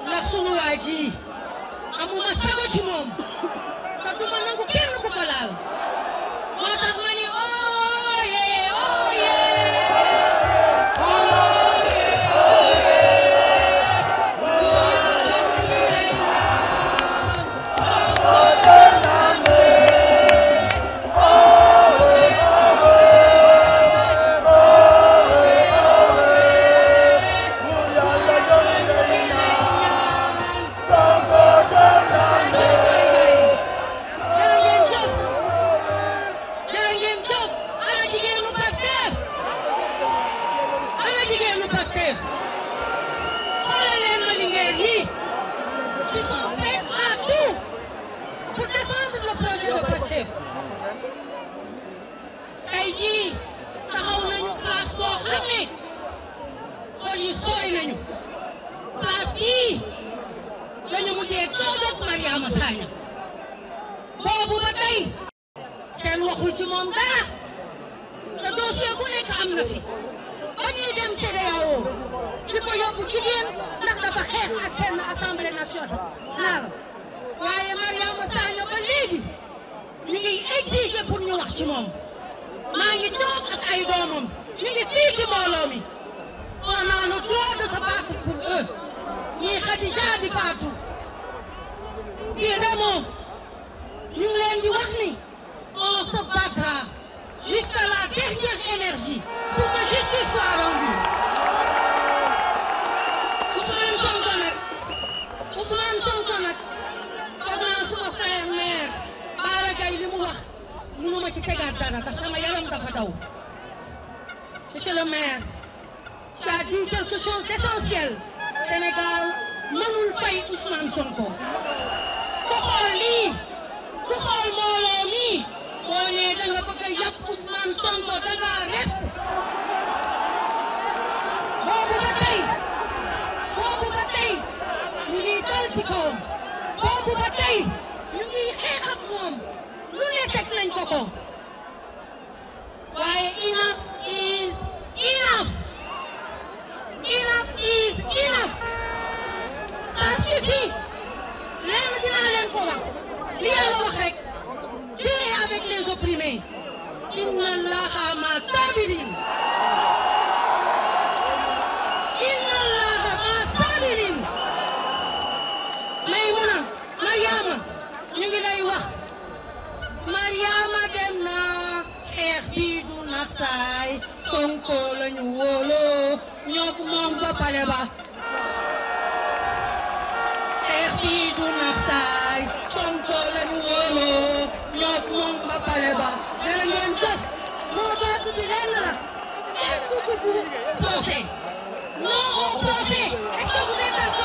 ndax sunu waay ji amuma sago ci moom te duma nangu kenn ku ko laal moo tax ma ni ooye ooye Pastef xoolal leen ma Linguère yi qui sont prêts à tout pour défendre le projet de Pastef tey jii taxaw nañu place boo xam ne xool yi sori nañu place bii lañu mujjee toog ak Mariama Sagna boobu ba tey kenn waxul ci moom dara te dossier bu nekk am na fi. ba ñuy dem CEDEAO di ko yóbbu jigéen ndax dafa xeex ak kenn assemblée nationale waaye Mariama Sagna ba léegi ñu ngi exiger pour ñu wax ci moom maa ngi toog ak ay doomam ñu ngi fii ci mbooloo mi on a le droit de se battre pour eux ñii Khadija di Fatou di Remo ñu ngi leen di wax ni on se battra jusqu'à la dernière énergie pour que justice soit rendue. Ousmane Sonko nag xanaa suma frère maire Bara Gaye li mu wax mënuma ci tegaat dara ndax sama yaram dafa daw. Monsieur le maire, tu as dit quelque chose d'essentiel. Sénégal mënul fay Ousmane Sonko. ku xool lii ku xool mbooloo mi boo nee da nga bëgg a yàpp Ousmane Sonko da ngaa rep boobu ba tey ñu ngi dal ci kawam boobu ba tey ñu ngi xeex ak moom lu ne teg nañ ko ko waaye enough is enough enough is enough ça suffit léegi dinaa leen ko wax li Yàlla wax rek Dieu est avec les opprimés. Inna Allaha ma sabirin. Inna Allaha ma sabirin. Maymuna Mariama ñu ngi lay wax Mariama dem na xeex bi du nasaay Sonko lañu wóoloo ñoo moom ba pale ba xeex bi du nasaay Sonko lañu wóoloo ñoo moom ba pale ba dara ngeen jëf moo baat bi lenn la kenn du dugg procès non au procès est-ce que vous êtes d'accord